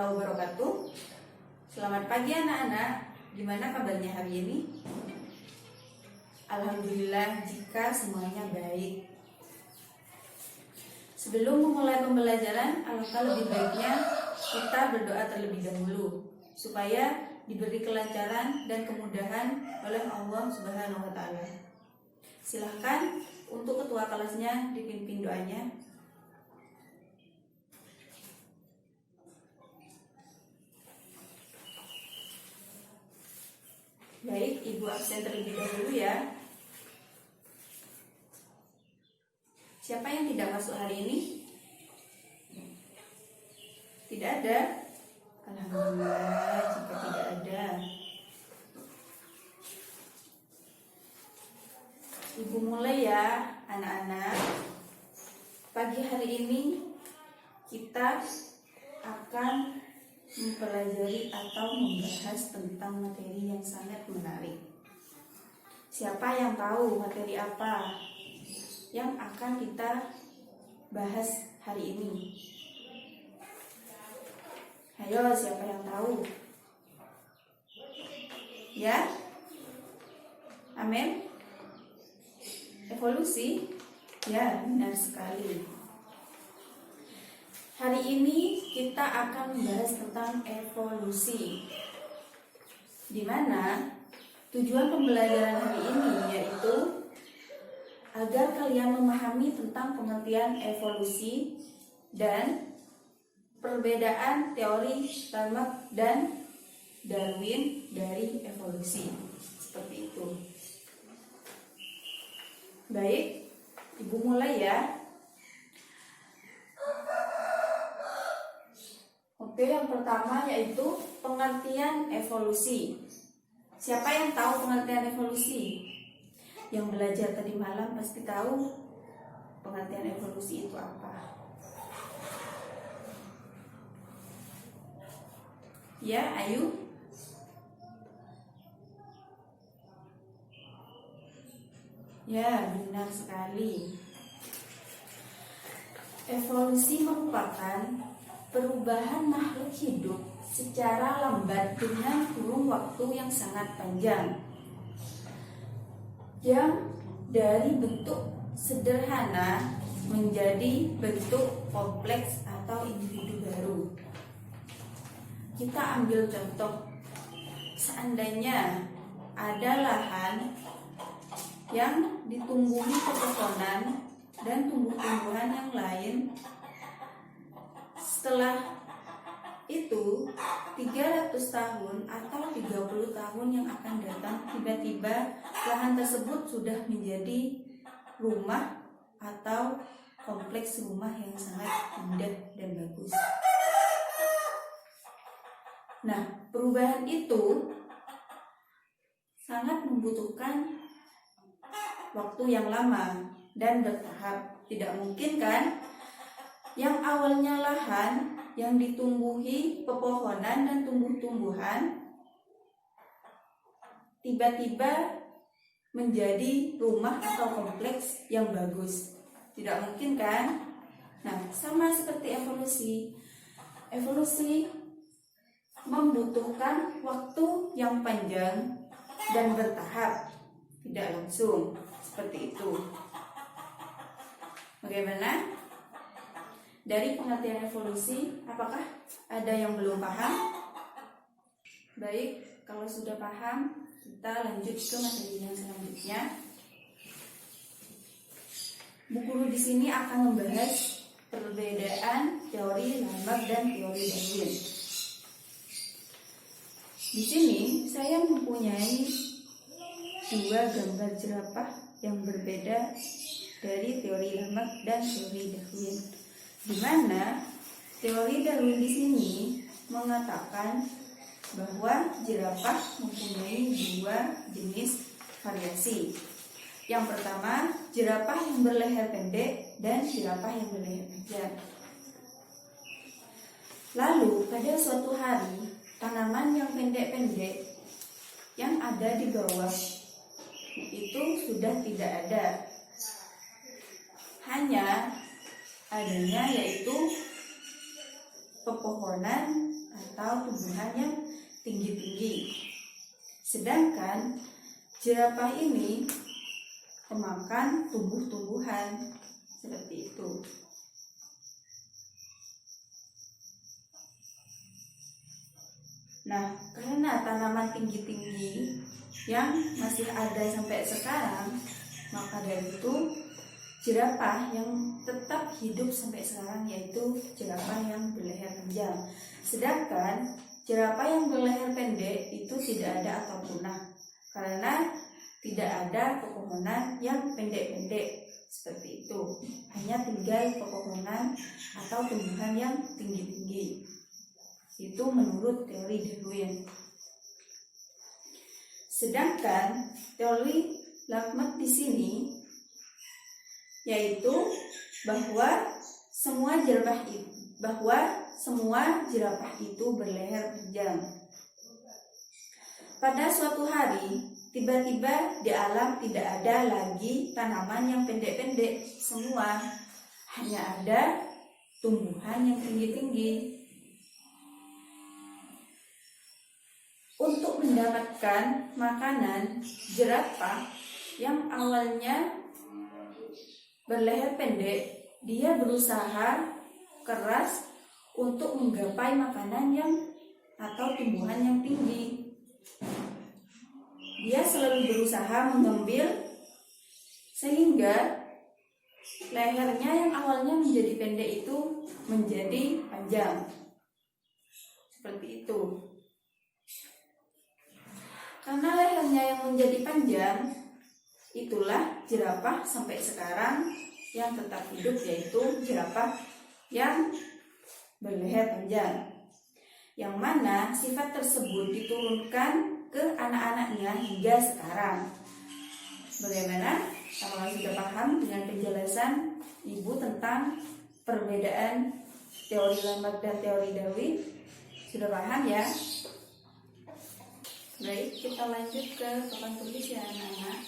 wabarakatuh. Selamat pagi anak-anak. Gimana kabarnya hari ini? Alhamdulillah jika semuanya baik. Sebelum memulai pembelajaran, alangkah lebih baiknya kita berdoa terlebih dahulu supaya diberi kelancaran dan kemudahan oleh Allah Subhanahu wa taala. Silahkan untuk ketua kelasnya dipimpin doanya. Baik, Ibu absen terlebih dahulu ya. Siapa yang tidak masuk hari ini? Tidak ada? Alhamdulillah jika tidak ada. Ibu mulai ya anak-anak. Pagi hari ini kita akan mempelajari atau membahas tentang materi yang sangat menarik. Siapa yang tahu materi apa yang akan kita bahas hari ini? Ayo, siapa yang tahu? Ya? Amin? Evolusi? Ya, benar sekali. Hari ini kita akan membahas tentang evolusi, di mana tujuan pembelajaran hari ini yaitu agar kalian memahami tentang pengertian evolusi dan perbedaan teori Lamarck dan Darwin dari evolusi. Seperti itu. Baik, Ibu mulai ya. Oke, yang pertama yaitu pengertian evolusi. Siapa yang tahu pengertian evolusi? Yang belajar tadi malam pasti tahu pengertian evolusi itu apa. Ya, ayo. Ya, benar sekali. Evolusi merupakan perubahan makhluk hidup secara lambat dengan kurun waktu yang sangat panjang, yang dari bentuk sederhana menjadi bentuk kompleks atau individu baru. Kita ambil contoh, seandainya ada lahan yang ditumbuhi pepohonan dan tumbuh-tumbuhan yang lain. Setelah itu 300 tahun atau 30 tahun yang akan datang, tiba-tiba lahan tersebut sudah menjadi rumah atau kompleks rumah yang sangat indah dan bagus. Nah, perubahan itu sangat membutuhkan waktu yang lama dan bertahap. Tidak mungkin kan yang awalnya lahan yang ditumbuhi pepohonan dan tumbuh-tumbuhan tiba-tiba menjadi rumah atau kompleks yang bagus. Tidak mungkin kan? Nah, sama seperti evolusi. Evolusi membutuhkan waktu yang panjang dan bertahap, tidak langsung seperti itu. Bagaimana? Dari pengertian evolusi, apakah ada yang belum paham? Baik, kalau sudah paham, kita lanjut ke materi yang selanjutnya. Bu Guru di sini akan membahas perbedaan teori Lamarck dan teori Darwin. Di sini saya mempunyai dua gambar jerapah yang berbeda dari teori Lamarck dan teori Darwin, di mana teori Darwin di sini mengatakan bahwa jerapah mempunyai dua jenis variasi. Yang pertama, jerapah yang berleher pendek dan jerapah yang berleher panjang. Lalu pada suatu hari, tanaman yang pendek-pendek yang ada di bawah itu sudah tidak ada. Hanya adanya yaitu pepohonan atau tumbuhan yang tinggi-tinggi. Sedangkan jerapah ini pemakan tumbuh-tumbuhan seperti itu. Nah, karena tanaman tinggi-tinggi yang masih ada sampai sekarang, maka dari itu jerapah yang tetap hidup sampai sekarang yaitu jerapah yang berleher panjang. Sedangkan jerapah yang berleher pendek itu tidak ada atau punah karena tidak ada pepohonan yang pendek-pendek seperti itu. Hanya tinggal pepohonan atau tumbuhan yang tinggi-tinggi. Itu menurut teori Darwin. Sedangkan teori Lamarck di sini yaitu bahwa semua jerapah itu berleher panjang. Pada suatu hari, tiba-tiba di alam tidak ada lagi tanaman yang pendek-pendek semua, hanya ada tumbuhan yang tinggi-tinggi. Untuk mendapatkan makanan, jerapah yang awalnya berleher pendek, dia berusaha keras untuk menggapai makanan yang atau tumbuhan yang tinggi. Dia selalu berusaha mengambil sehingga lehernya yang awalnya menjadi pendek itu menjadi panjang. Seperti itu. Karena lehernya yang menjadi panjang, itulah jerapah sampai sekarang yang tetap hidup, yaitu jerapah yang berleher panjang. Yang mana sifat tersebut diturunkan ke anak-anaknya hingga sekarang. Bagaimana? Apakah sudah paham dengan penjelasan Ibu tentang perbedaan teori Lamarck dan teori Darwin? Sudah paham ya? Baik, kita lanjut ke papan tulis ya anak-anak.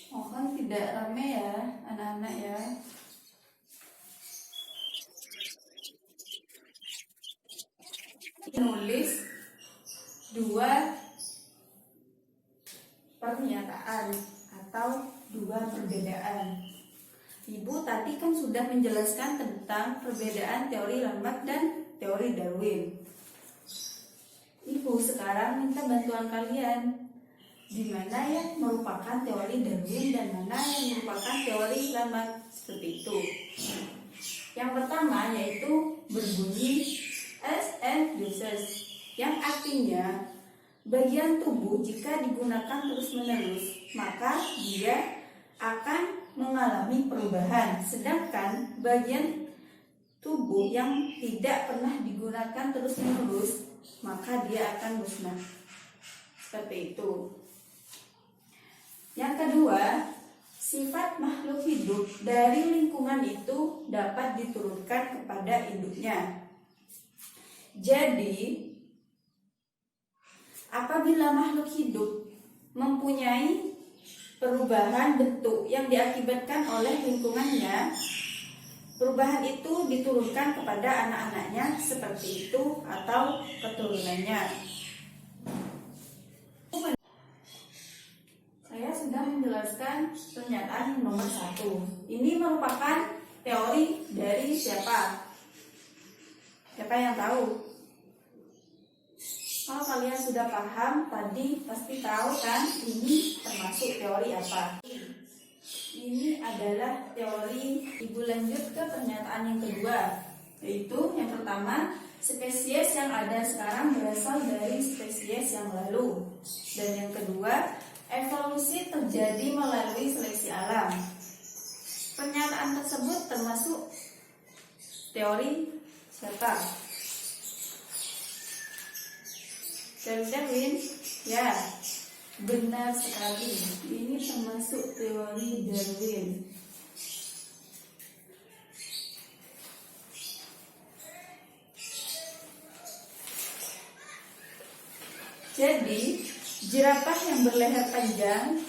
Mohon tidak rame ya anak-anak ya. Nulis dua pernyataan atau dua perbedaan. Ibu tadi kan sudah menjelaskan tentang perbedaan teori Lamarck dan teori Darwin. Ibu sekarang minta bantuan kalian, di mana yang merupakan teori Darwin dan mana yang merupakan teori Lamarck, seperti itu. Yang pertama yaitu berbunyi as and uses, yang artinya bagian tubuh jika digunakan terus-menerus maka dia akan mengalami perubahan, sedangkan bagian tubuh yang tidak pernah digunakan terus-menerus maka dia akan musnah. Seperti itu. Yang kedua, sifat makhluk hidup dari lingkungan itu dapat diturunkan kepada induknya. Jadi, apabila makhluk hidup mempunyai perubahan bentuk yang diakibatkan oleh lingkungannya, perubahan itu diturunkan kepada anak-anaknya seperti itu atau keturunannya. Saya sudah menjelaskan pernyataan nomor 1. Ini merupakan teori dari siapa? Siapa yang tahu? Kalau kalian sudah paham tadi pasti tahu kan ini termasuk teori apa. Ini adalah teori. Ibu lanjut ke pernyataan yang kedua, yaitu yang pertama, spesies yang ada sekarang berasal dari spesies yang lalu. Dan yang kedua, evolusi terjadi melalui seleksi alam. Pernyataan tersebut termasuk teori siapa? Teori Darwin? Ya, benar sekali. Ini termasuk teori Darwin. Jadi, jerapah yang berleher panjang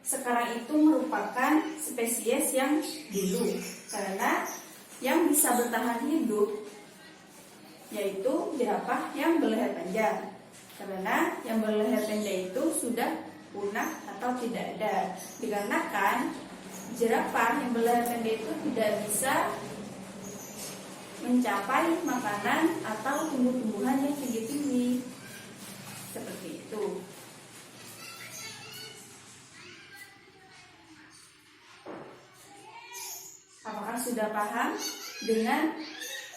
sekarang itu merupakan spesies yang dulu, karena yang bisa bertahan hidup yaitu jerapah yang berleher panjang. Karena yang berleher pendek itu sudah punah atau tidak ada. Dikarenakan jerapah yang berleher pendek itu tidak bisa mencapai makanan atau tumbuh-tumbuhan yang tinggi-tinggi. Seperti itu. Apakah sudah paham dengan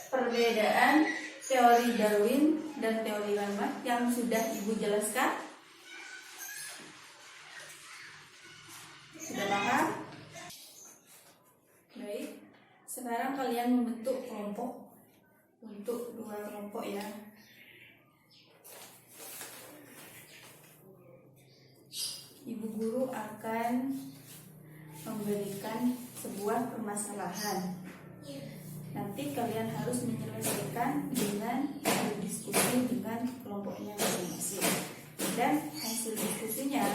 perbedaan teori Darwin dan teori Lamarck yang sudah Ibu jelaskan? Sudah paham? Baik, sekarang kalian membentuk kelompok untuk 2 kelompok ya. Ibu guru akan memberikan sebuah permasalahan. Nanti kalian harus menyelesaikan dengan berdiskusi dengan kelompoknya masing-masing. Dan hasil diskusinya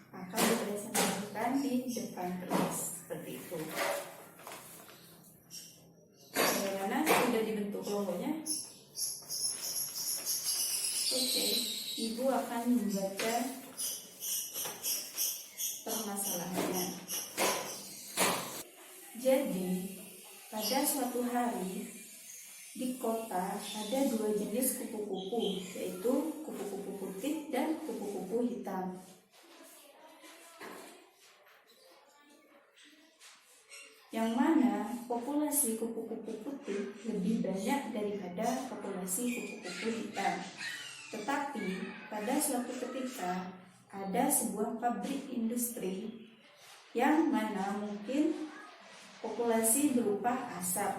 akan dipresentasikan di depan kelas seperti itu. Bagaimana? Sudah dibentuk kelompoknya? Oke, Ibu akan membaca permasalahannya. Jadi, pada suatu hari di kota ada 2 jenis kupu-kupu, yaitu kupu-kupu putih dan kupu-kupu hitam. Yang mana populasi kupu-kupu putih lebih banyak daripada populasi kupu-kupu hitam. Tetapi pada suatu ketika ada sebuah pabrik industri yang mana mungkin populasi berupa asap,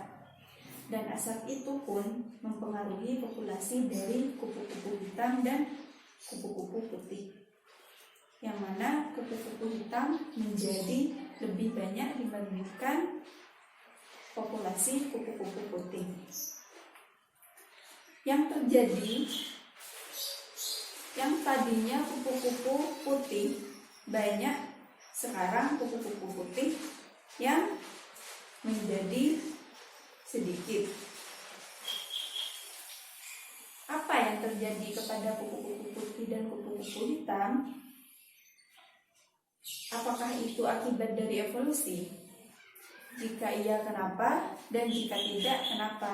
dan asap itu pun mempengaruhi populasi dari kupu-kupu hitam dan kupu-kupu putih, yang mana kupu-kupu hitam menjadi lebih banyak dibandingkan populasi kupu-kupu putih. Yang terjadi, yang tadinya kupu-kupu putih banyak, sekarang kupu-kupu putih yang menjadi sedikit. Apa yang terjadi kepada kupu-kupu putih dan kupu-kupu hitam? Apakah itu akibat dari evolusi? Jika iya, kenapa? Dan jika tidak, kenapa?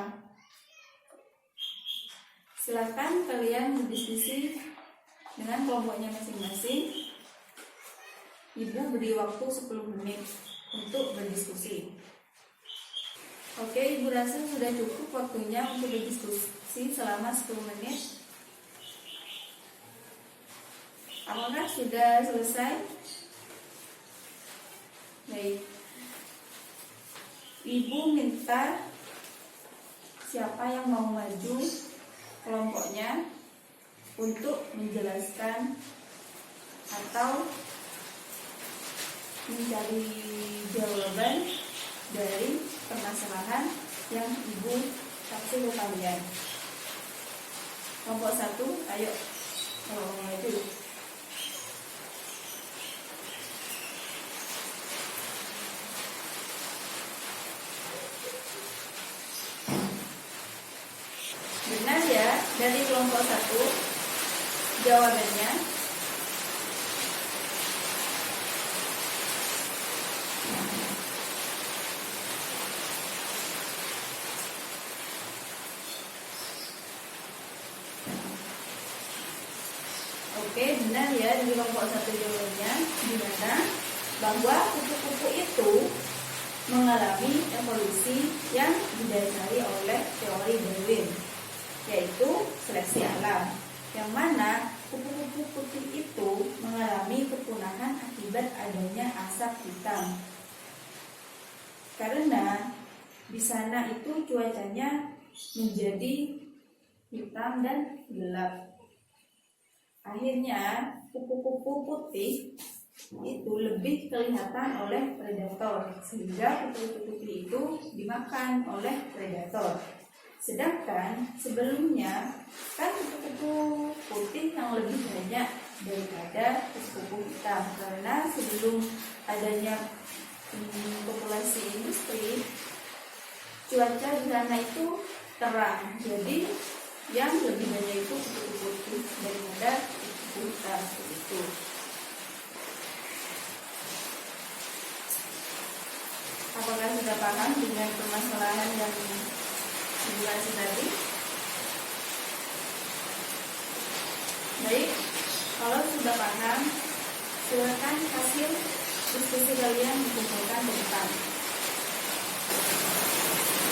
Silakan kalian berdiskusi dengan kelompoknya masing-masing. Ibu beri waktu 10 menit untuk berdiskusi. Oke, Ibu rasa sudah cukup waktunya untuk berdiskusi selama 10 menit. Apakah sudah selesai? Baik. Ibu minta siapa yang mau maju kelompoknya untuk menjelaskan atau mencari jawaban dari permasalahan yang Ibu kasih ke kalian. Kelompok 1, ayo maju. Benar ya, dari kelompok 1 jawabannya. Oke, benar ya, dari kelompok 1 jawabannya, di mana bahwa kupu-kupu itu mengalami evolusi yang didasari oleh teori Darwin, yaitu seleksi alam, yang mana kupu-kupu putih itu mengalami kepunahan akibat adanya asap hitam. Karena di sana itu cuacanya menjadi hitam dan gelap. Akhirnya kupu-kupu putih itu lebih kelihatan oleh predator, sehingga kupu-kupu putih itu dimakan oleh predator. Sedangkan sebelumnya kan kupu-kupu putih yang lebih banyak daripada kupu-kupu hitam, karena sebelum adanya populasi industri, cuaca di sana itu terang, jadi yang lebih banyak itu kupu-kupu putih daripada kupu-kupu hitam itu. Apakah sudah paham dengan permasalahan yang dibahas tadi? Baik, kalau sudah paham, silakan hasil diskusi kalian dikumpulkan ke depan.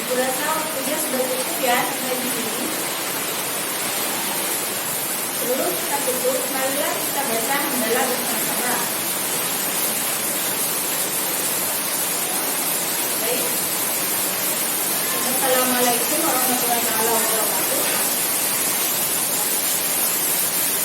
Ibu rasa waktunya sudah cukup ya sampai di sini. Sebelum kita tutup, marilah kita baca hamdalah bersama-sama. Baik. Assalamualaikum warahmatullahi wabarakatuh.